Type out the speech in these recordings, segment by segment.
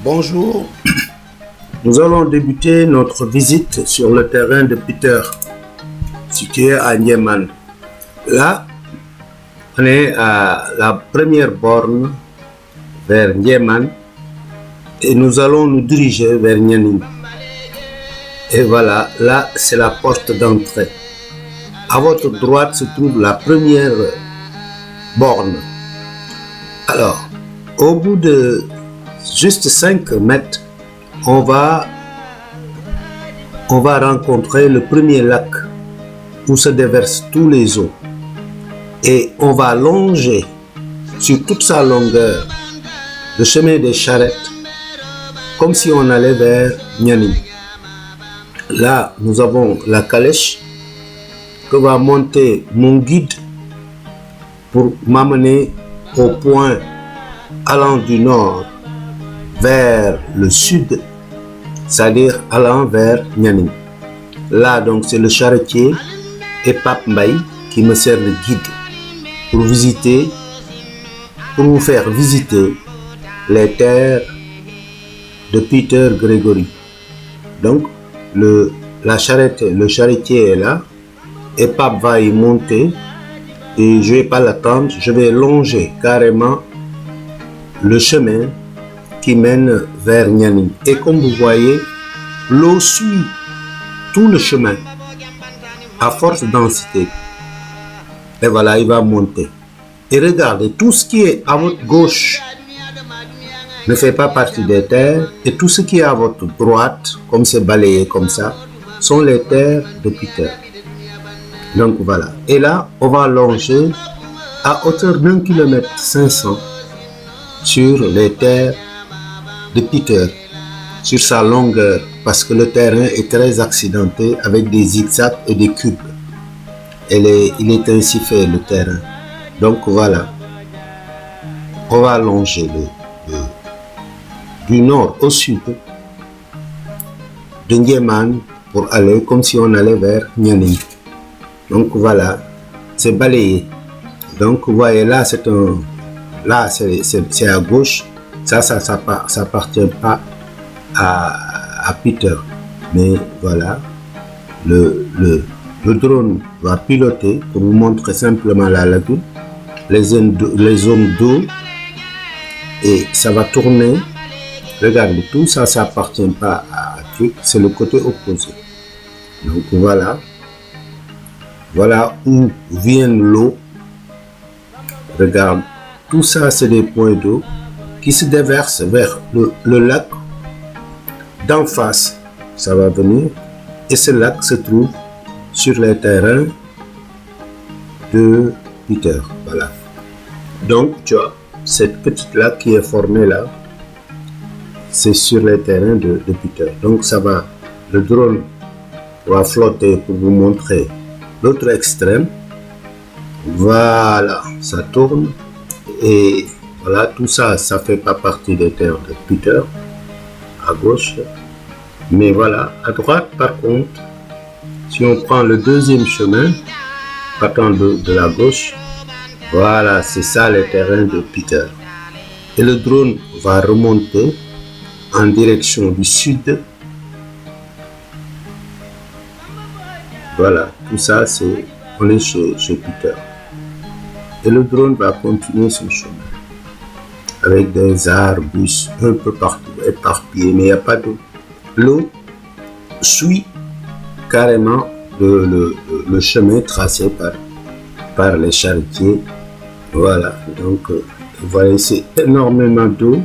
Bonjour, nous allons débuter notre visite sur le terrain de Peter, situé à Nieman. Là, on est à la première borne vers Nieman et nous allons nous diriger vers Nyanin. Et voilà, là c'est la porte d'entrée. À votre droite se trouve la première borne. Alors, au bout de juste 5 mètres, on va rencontrer le premier lac où se déversent tous les eaux. Et on va longer sur toute sa longueur le chemin des charrettes comme si on allait vers Nyanin. Là, nous avons la calèche que va monter mon guide pour m'amener au point allant du nord vers le sud, c'est-à-dire allant vers Nyanin. Là, donc, c'est le charretier et Pape Mbaye qui me sert de guide pour vous faire visiter les terres de Peter Gregory. Donc, le charretier est là et Pape va y monter et je ne vais pas l'attendre, je vais longer carrément le chemin qui mène vers Nyanin. Et comme vous voyez, l'eau suit tout le chemin à forte densité. Et voilà, il va monter. Et regardez, tout ce qui est à votre gauche ne fait pas partie des terres, et tout ce qui est à votre droite, comme c'est balayé comme ça, sont les terres de Peter. Donc voilà. Et là, on va longer à hauteur d'1,5 km sur les terres de Peter, sur sa longueur, parce que le terrain est très accidenté avec des zigzags et des cubes. Il est ainsi fait, le terrain. Donc voilà, on va longer du nord au sud de Nieman pour aller comme si on allait vers Nyanin. Donc voilà, c'est balayé. Donc vous voyez là, c'est à gauche. Ça appartient pas à Peter. Mais voilà, le drone va piloter pour vous montrer simplement la lagune, les zones d'eau, et ça va tourner. Regardez, tout ça, ça appartient pas à truc, c'est le côté opposé. Donc voilà où vient l'eau. Regarde, tout ça, c'est des points d'eau qui se déversent vers le lac d'en face. Ça va venir, et ce lac se trouve sur les terrains de Peter. Voilà. Donc, tu vois, cette petite lac qui est formée là, c'est sur les terrains de Peter. Donc, ça va, le drone va flotter pour vous montrer l'autre extrême. Voilà, ça tourne. Et voilà, tout ça, ça fait pas partie des terres de Peter, à gauche. Mais voilà, à droite, par contre, si on prend le deuxième chemin, partant de la gauche, voilà, c'est ça les terrains de Peter. Et le drone va remonter en direction du sud. Voilà, tout ça, on est chez Peter. Et le drone va continuer son chemin avec des arbustes un peu partout, éparpillés, mais il n'y a pas d'eau. L'eau suit carrément le chemin tracé par les charretiers. Voilà, donc vous voyez, c'est énormément d'eau.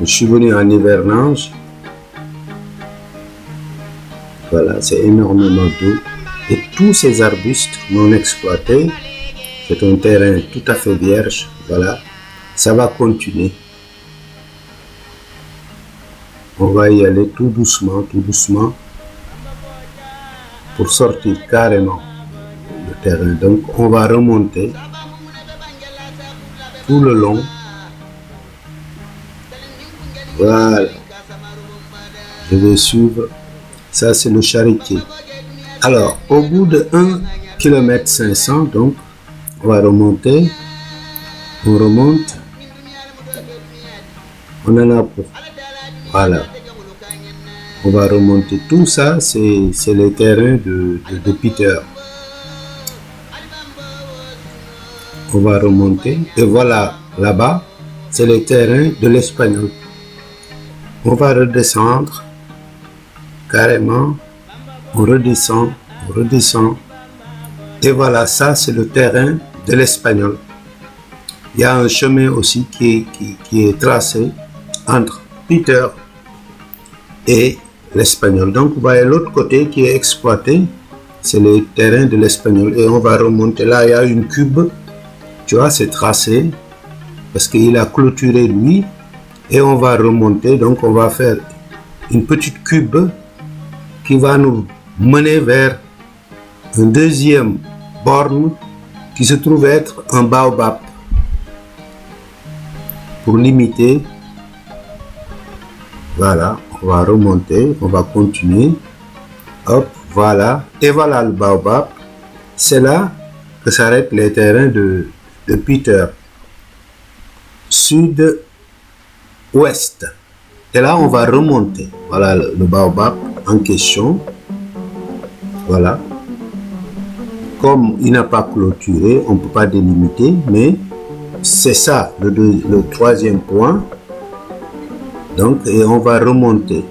Je suis venu en hivernage. Voilà, c'est énormément d'eau. Et tous ces arbustes non exploités, c'est un terrain tout à fait vierge. Voilà, ça va continuer. On va y aller tout doucement, pour sortir carrément le terrain. Donc, on va remonter tout le long. Voilà. Je vais suivre. Ça, c'est le charretier. Alors, au bout de 1,5 km, donc, on va remonter. On remonte. On en a pour Voilà. On va remonter tout ça, c'est les terrains de Peter. On va remonter et voilà, là-bas, c'est les terrains de l'Espagnol. On va redescendre carrément, on redescend, et voilà, ça c'est le terrain de l'Espagnol. Il y a un chemin aussi qui est tracé entre Peter et l'Espagnol. Donc vous voyez l'autre côté qui est exploité, c'est les terrains de l'Espagnol. Et on va remonter là, il y a une cube, tu vois, c'est tracé, parce qu'il a clôturé lui, et on va remonter, donc on va faire une petite cube qui va nous mener vers une deuxième borne qui se trouve être un baobab pour limiter. Voilà, on va remonter, on va continuer, hop, voilà, et voilà le baobab. C'est là que s'arrêtent les terrains de Peter, sud-ouest. Et là, on va remonter. Voilà le baobab en question. Voilà. Comme il n'a pas clôturé, on ne peut pas délimiter, mais c'est ça le troisième point. Donc, et on va remonter.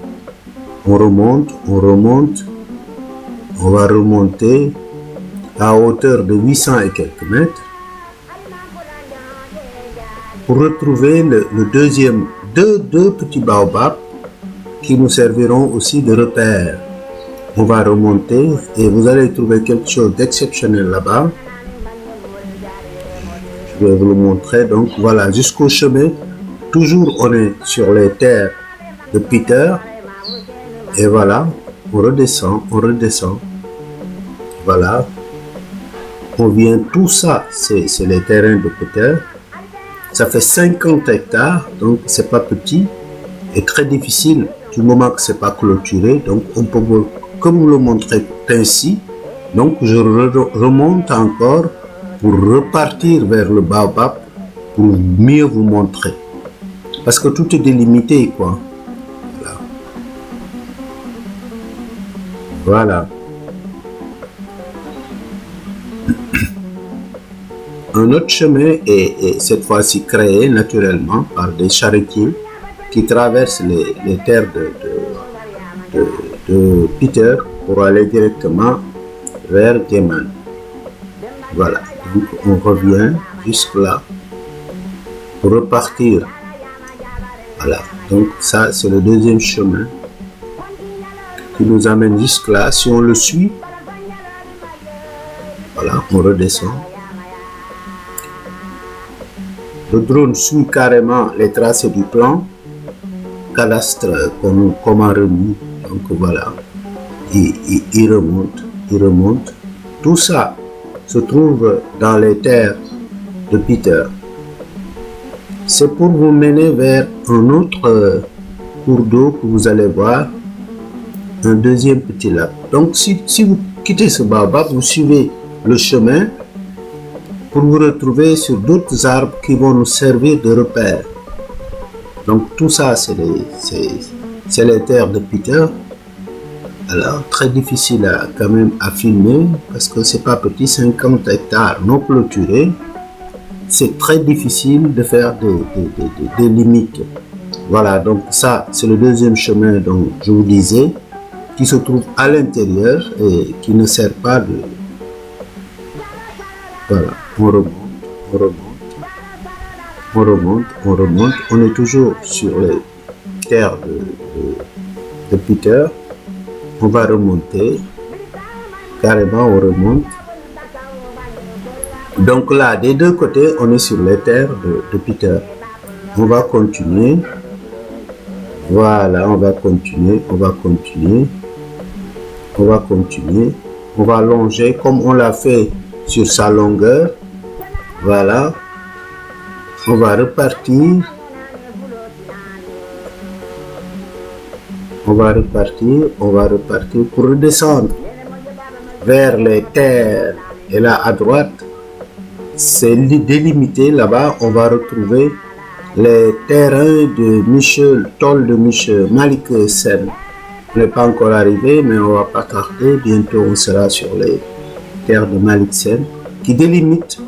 On remonte. On va remonter à hauteur de 800 et quelques mètres pour retrouver le deuxième, deux petits baobabs qui nous serviront aussi de repère. On va remonter et vous allez trouver quelque chose d'exceptionnel là-bas. Je vais vous le montrer. Donc voilà, jusqu'au chemin. Toujours on est sur les terres de Peter. Et voilà, on redescend. Voilà. On vient, tout ça, c'est les terrains de Peter. Ça fait 50 hectares, donc c'est pas petit et très difficile du moment que c'est pas clôturé. Donc on peut, comme vous le montrez ainsi, donc je remonte encore pour repartir vers le baobab pour mieux vous montrer. Parce que tout est délimité, quoi. Voilà. Un autre chemin est cette fois-ci créé naturellement par des charretiers qui traversent les terres de Peter pour aller directement vers Geman. Voilà, donc on revient jusque là pour repartir. Voilà, donc ça c'est le deuxième chemin qui nous amène jusque là. Si on le suit, voilà, on redescend. Le drone suit carrément les tracés du plan cadastre qu'on a remis. Donc voilà, il remonte. Tout ça se trouve dans les terres de Peter. C'est pour vous mener vers un autre cours d'eau que vous allez voir, un deuxième petit lac. Donc si vous quittez ce baobab, vous suivez le chemin pour vous retrouver sur d'autres arbres qui vont nous servir de repère. Donc tout ça, c'est les terres de Peter. Alors très difficile quand même à filmer parce que c'est pas petit, 50 hectares non clôturés. C'est très difficile de faire des limites. Voilà, donc ça c'est le deuxième chemin dont je vous disais, qui se trouve à l'intérieur et qui ne sert pas de... Voilà, on remonte, on est toujours sur les terres de Peter. On va remonter, carrément on remonte. Donc là, des deux côtés, on est sur les terres de Peter. On va continuer. Voilà, on va continuer. On va longer comme on l'a fait sur sa longueur. Voilà. On va repartir. On va repartir pour redescendre vers les terres. Et là, à droite, c'est délimité. Là-bas, on va retrouver les terrains de Michel Toll de Michel Malik Sen. On n'est pas encore arrivé, mais on va pas tarder. Bientôt, on sera sur les terres de Malik Sen, qui délimitent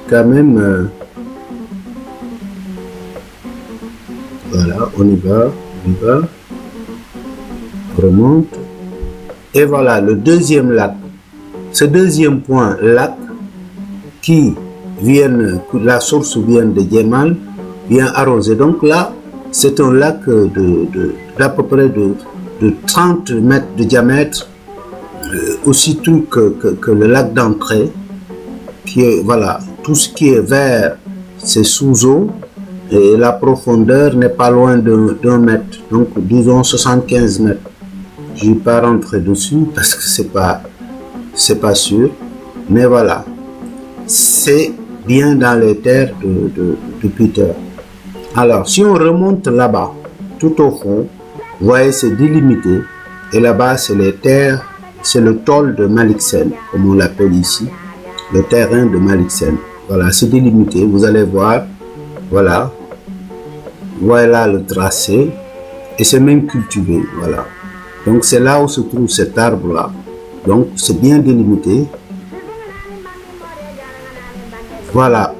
quand même. Voilà, on y va, on remonte. Et voilà, le deuxième lac. Ce deuxième point, lac, qui la source vient de Djemal, vient arroser. Donc là, c'est un lac d'à peu près de 30 mètres de diamètre, aussi tout que le lac d'entrée, qui est, voilà, tout ce qui est vert, c'est sous eau, et la profondeur n'est pas loin d'un mètre, donc disons 75 mètres. Je ne vais pas rentrer dessus parce que c'est pas sûr, mais voilà, c'est bien dans les terres de Peter. Alors, si on remonte là-bas, tout au fond, vous voyez, c'est délimité, et là-bas, c'est les terres, c'est le Toll de Malik Sen, comme on l'appelle ici, le terrain de Malik Sen. Voilà, c'est délimité, vous allez voir, voilà, voilà le tracé, et c'est même cultivé, voilà. Donc, c'est là où se trouve cet arbre-là. Donc, c'est bien délimité. Voilà,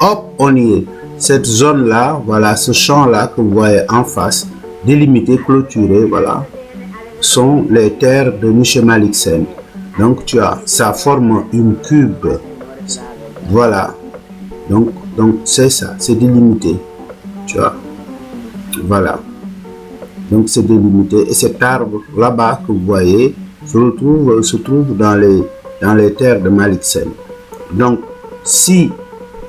hop, on y est. Cette zone-là, voilà, ce champ-là que vous voyez en face, délimité, clôturé, voilà, sont les terres de Michel Malik Sen. Donc, ça forme une cube. Voilà. Donc c'est ça, c'est délimité. Tu vois. Voilà. Donc, c'est délimité. Et cet arbre là-bas que vous voyez se trouve dans les terres de Malik Sen. Donc, si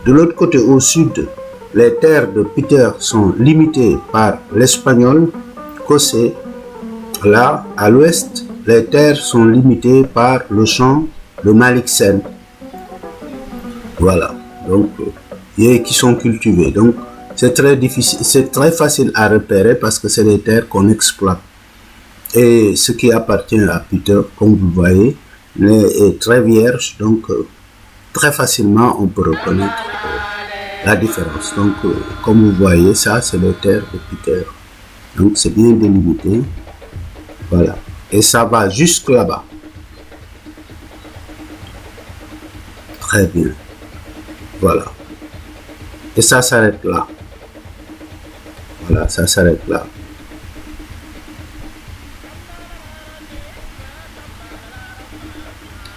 de l'autre côté au sud, les terres de Peter sont limitées par l'espagnol Cossé, là, à l'ouest, les terres sont limitées par le champ de Malik Sen. Voilà. Donc, qui sont cultivées. Donc, c'est très difficile, c'est très facile à repérer parce que c'est des terres qu'on exploite. Et ce qui appartient à Peter, comme vous voyez, est très vierge. Donc, très facilement, on peut reconnaître la différence. Donc, comme vous voyez, ça, c'est les terres de Peter. Donc, c'est bien délimité. Voilà. Et ça va jusque là-bas. Très bien. Voilà. Et ça s'arrête là. Voilà, ça s'arrête là.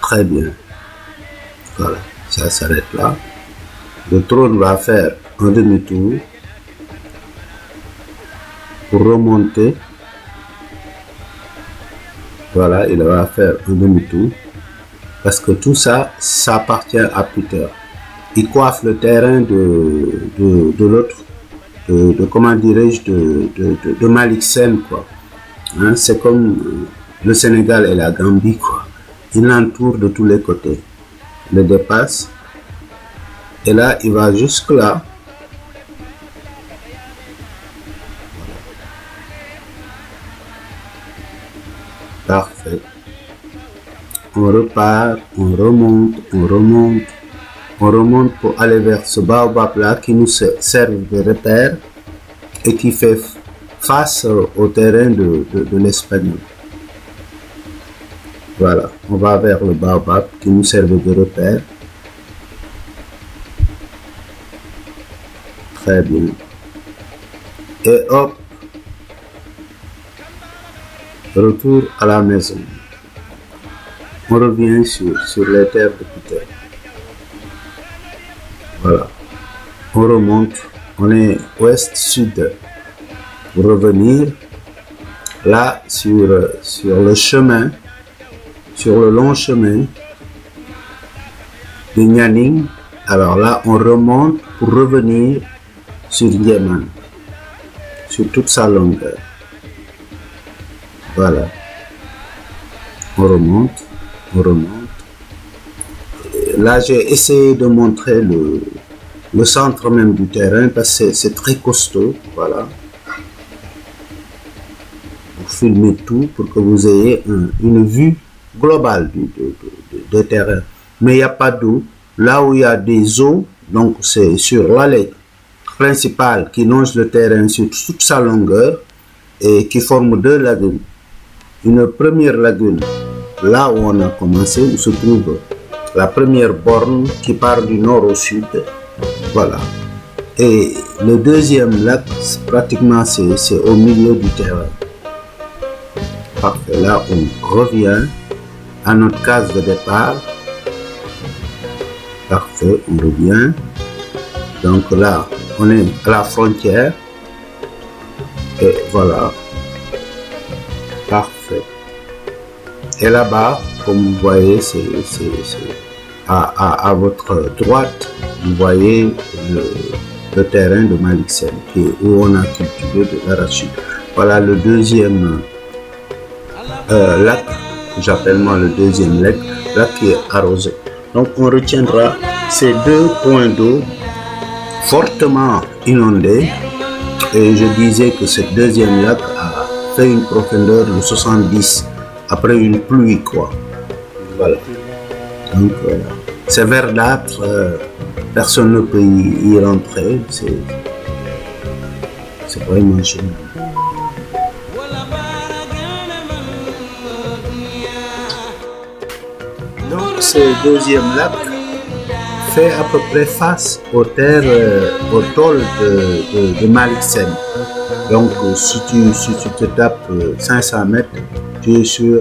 Très bien. Voilà, ça s'arrête là. Le trône va faire un demi-tour pour remonter. Voilà, il va faire un demi-tour parce que tout ça, ça appartient à Peter. Il coiffe le terrain de l'autre, comment dirais-je, de Malik Sen, quoi. Hein, c'est comme le Sénégal et la Gambie, quoi. Il l'entoure de tous les côtés. Il le dépasse. Et là, il va jusque là. Parfait. On repart, on remonte pour aller vers ce baobab là qui nous sert de repère et qui fait face au terrain de l'espagnol. Voilà, on va vers le baobab qui nous sert de repère. Très bien. Et hop, retour à la maison. On revient sur les terres de Peter. Voilà. On remonte. On est ouest-sud. Pour revenir là sur le chemin, sur le long chemin de Nianing. Alors là, on remonte pour revenir sur Djemal, sur toute sa longueur. Voilà. On remonte. Là, j'ai essayé de montrer le centre même du terrain parce que c'est très costaud. Voilà. Pour filmer tout, pour que vous ayez une vue globale du terrain. Mais il n'y a pas d'eau. Là où il y a des eaux, donc c'est sur l'allée principal qui longe le terrain sur toute sa longueur et qui forme deux lagunes. Une première lagune, là où on a commencé, où se trouve la première borne qui part du nord au sud. Voilà. Et le deuxième lac, pratiquement, c'est au milieu du terrain. Parfait. Là, on revient à notre case de départ. Parfait, on revient. Donc là, on est à la frontière. Et voilà. Parfait. Et là-bas, comme vous voyez, c'est à votre droite, vous voyez le terrain de Malick Sène, où on a cultivé de l'arachide. Voilà le deuxième lac, j'appelle moi le deuxième lac qui est arrosé. Donc on retiendra ces deux points d'eau fortement inondés. Et je disais que ce deuxième lac a fait une profondeur de 70 après une pluie, quoi. Voilà. Donc c'est verdâtre, personne ne peut y rentrer. C'est vraiment génial. Donc ce deuxième lac fait à peu près face aux terres, au tôle de Malick Sène. Donc si tu te tapes 500 mètres, tu es sur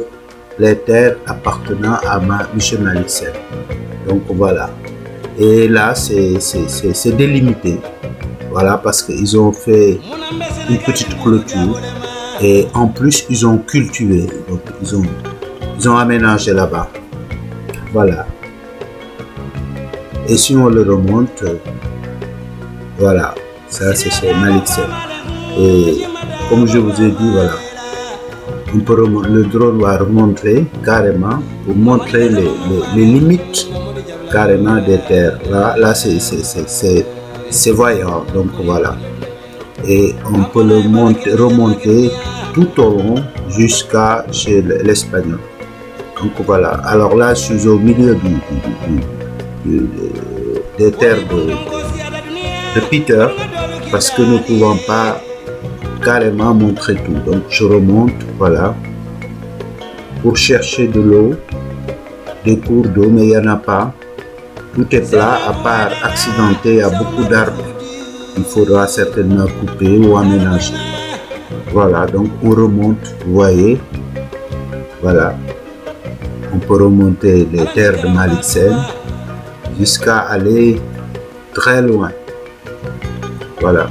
les terres appartenant à M. Malick Sène. Donc voilà. Et là, c'est délimité. Voilà, parce qu'ils ont fait une petite clôture. Et en plus, ils ont cultivé. Donc ils ont aménagé là-bas. Voilà. Et si on le remonte, voilà. Ça, c'est chez Malick Sène. Et comme je vous ai dit, voilà. Le drone va remontrer carrément pour montrer les limites carrément des terres. Là c'est voyant, donc voilà. Et on peut le remonter tout au long jusqu'à chez l'Espagnol. Donc voilà. Alors là, je suis au milieu des terres de Peter, parce que nous ne pouvons pas carrément montrer tout. Donc je remonte, voilà, pour chercher de l'eau, des cours d'eau, mais il n'y en a pas. Tout est plat, à part accidenté, il y a beaucoup d'arbres. Il faudra certainement couper ou aménager. Voilà, donc on remonte, vous voyez, voilà. On peut remonter les terres de Malick Sène jusqu'à aller très loin. Voilà.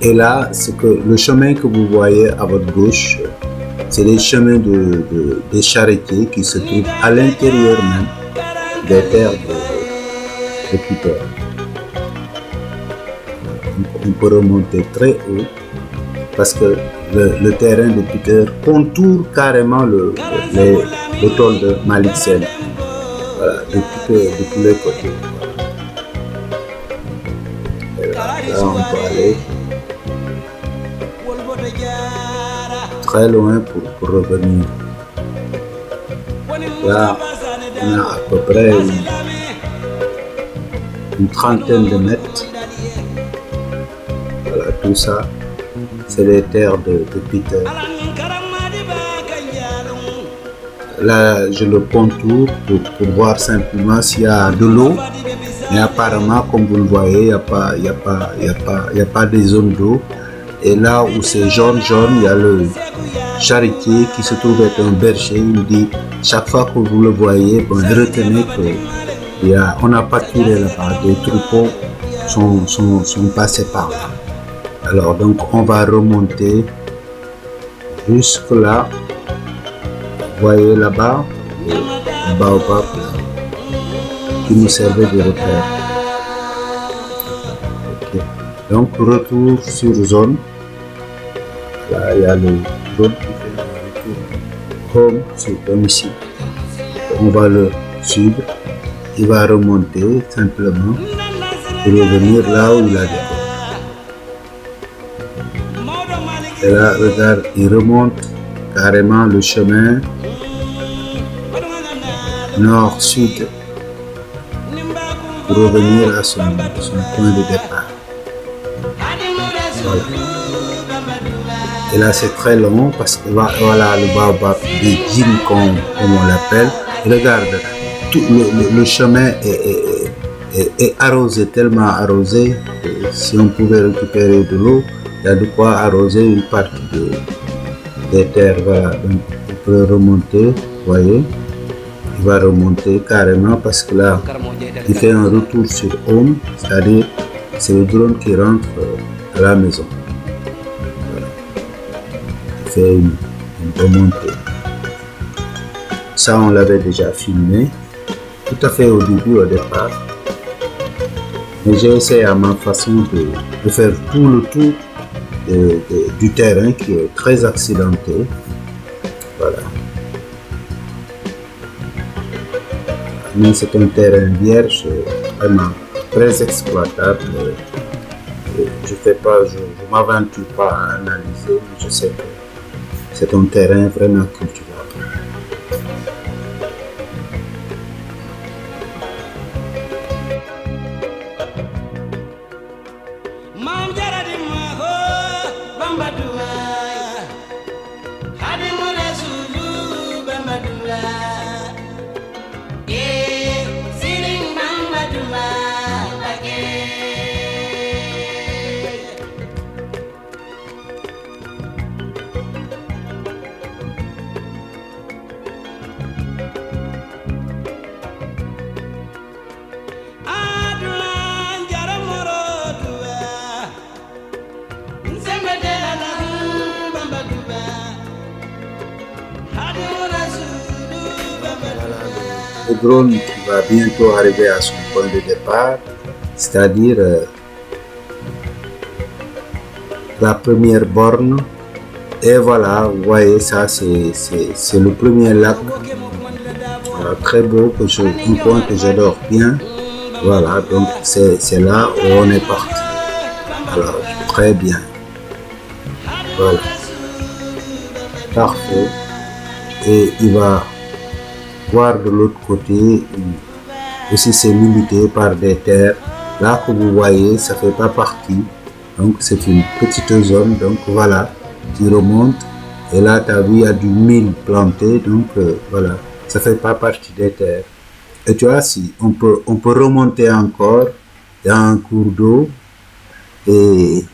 Et là, c'est que le chemin que vous voyez à votre gauche, c'est les chemins des charretiers qui se trouvent à l'intérieur même des terres de Peter. On peut remonter très haut parce que le terrain de Peter contourne carrément le tôle de Malick Sène. Voilà, de tous les côtés. Là, on peut aller très loin pour revenir. Là, on a à peu près une trentaine de mètres. Voilà, tout ça, c'est les terres de Peter. Là, je le contourne pour voir simplement s'il y a de l'eau. Mais apparemment, comme vous le voyez, il n'y a pas de zone d'eau. Et là où c'est jaune, il y a le charretier qui se trouve être un berger. Il me dit, chaque fois que vous le voyez, bon, retenez qu'on n'a pas tiré là-bas. Des troupeaux sont passés par là. Alors donc on va remonter jusque là. Vous voyez là-bas, le baobab qui nous servait de repère. Okay. Donc retour sur zone. Là il y a le drone qui fait le retour home sur domicile. On va le suivre. Il va remonter simplement pour revenir là où il a décollé. Et là, regarde, il remonte carrément le chemin nord-sud pour revenir à son point de départ. Voilà. Et là, c'est très long parce que voilà le baobab des jeans comme on l'appelle. Regarde, tout le chemin est arrosé, tellement arrosé que si on pouvait récupérer de l'eau, il y a de quoi arroser une partie des terres. Voilà, donc on peut remonter, vous voyez, il va remonter carrément parce que là, il fait un retour sur home, c'est-à-dire c'est le drone qui rentre à la maison. Voilà. Il fait une remontée. Ça, on l'avait déjà filmé, tout à fait au début, au départ. Mais j'ai essayé à ma façon de faire tout le tour du terrain qui est très accidenté. Voilà. Mais c'est un terrain vierge, vraiment très exploitable. Je m'aventure pas à analyser, mais je sais que c'est un terrain vraiment cultivable. Le drone qui va bientôt arriver à son point de départ, c'est-à-dire la première borne. Et voilà, vous voyez, ça c'est le premier lac, voilà, très beau, un coin que j'adore bien. Voilà, donc c'est là où on est parti. Alors, très bien. Voilà. Parfait. Et il va voir de l'autre côté, aussi c'est limité par des terres. Là que vous voyez, ça fait pas partie. Donc c'est une petite zone. Donc voilà, tu remontes. Et là, tu as vu, il y a du mil planté. Donc voilà, ça fait pas partie des terres. Et tu vois, si on peut remonter encore dans un cours d'eau. Et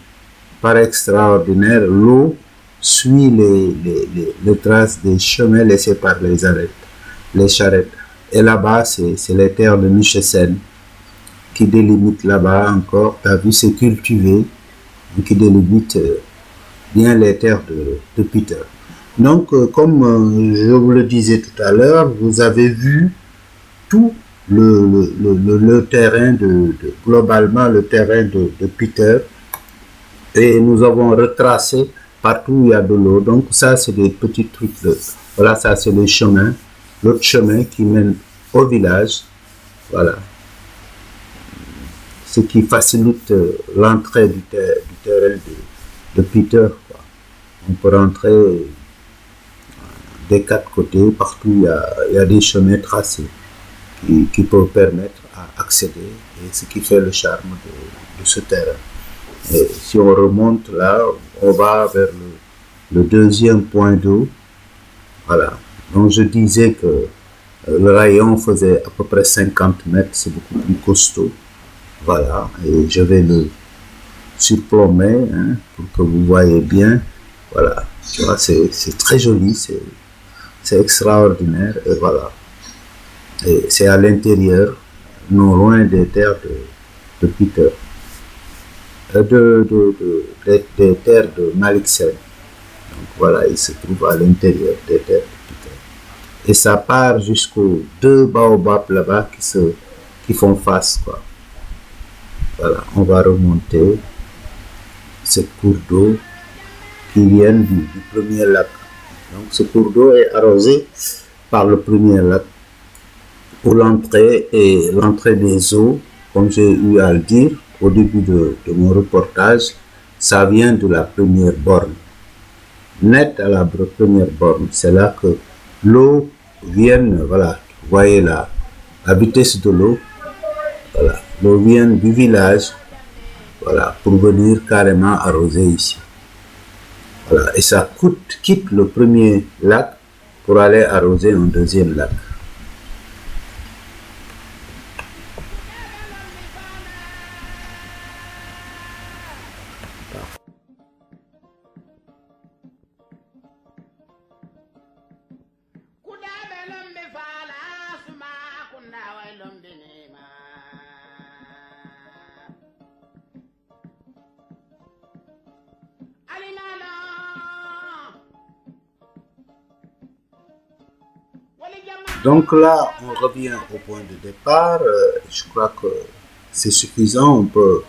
par extraordinaire, l'eau suit les traces des chemins laissés par les charrettes. Et là-bas, c'est les terres de Michesen qui délimitent là-bas encore. Tu as vu, c'est cultivé, qui délimite bien les terres de Peter. Donc, comme je vous le disais tout à l'heure, vous avez vu tout le terrain globalement le terrain de Peter. Et nous avons retracé partout où il y a de l'eau. Donc ça, c'est des petits trucs. Voilà, ça c'est le chemin. L'autre chemin qui mène au village. Voilà. Ce qui facilite l'entrée du terrain de Peter, quoi. On peut rentrer des quatre côtés. Partout, il y a des chemins tracés qui peuvent permettre à accéder. Et ce qui fait le charme de ce terrain. Et si on remonte là, on va vers le deuxième point d'eau. Voilà. Donc je disais que le rayon faisait à peu près 50 mètres, c'est beaucoup plus costaud. Voilà. Et je vais le surplomber pour que vous voyez bien. Voilà. Tu vois, c'est très joli, c'est extraordinaire. Et voilà. Et c'est à l'intérieur, non loin des terres de Peter. Des terres de Maliksen. Donc voilà, il se trouve à l'intérieur des terres de Peter. Et ça part jusqu'aux deux baobabs là-bas qui font face, quoi. Voilà, on va remonter cette cours d'eau qui vient du premier lac. Donc ce cours d'eau est arrosé par le premier lac pour l'entrée des eaux, comme j'ai eu à le dire au début de mon reportage, ça vient de la première borne. Net à la première borne, c'est là que l'eau vient, voilà, vous voyez la vitesse de l'eau, voilà, l'eau vient du village Voilà, pour venir carrément arroser ici. Voilà, et ça quitte le premier lac pour aller arroser un deuxième lac. Donc là, on revient au point de départ. Je crois que c'est suffisant. On peut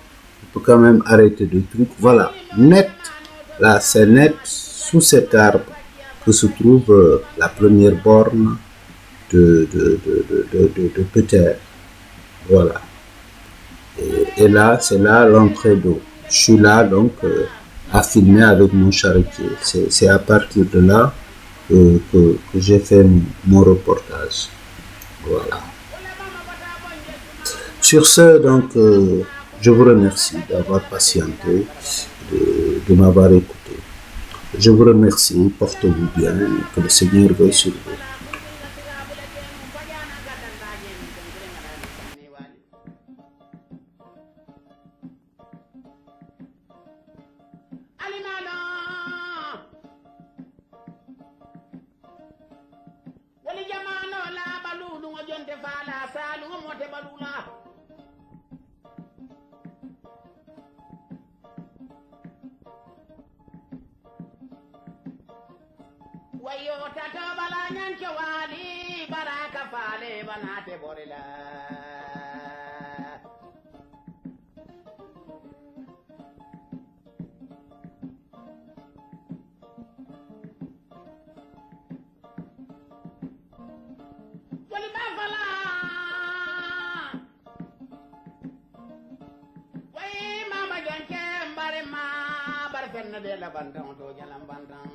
quand même arrêter le truc. Voilà, net. Là, c'est net sous cet arbre que se trouve la première borne de Peter. Voilà. Et là, c'est là l'entrée d'eau. Je suis là donc à filmer avec mon charretier. C'est à partir de là que j'ai fait mon reportage. Voilà. Sur ce, donc, je vous remercie d'avoir patienté, de m'avoir écouté. Je vous remercie, portez-vous bien, que le Seigneur veille sur vous. wayo tato bala nyanke wali baraka fale banate borila wali bafala way mama janke mbare ma bar fenna de la bantam to jalam bantam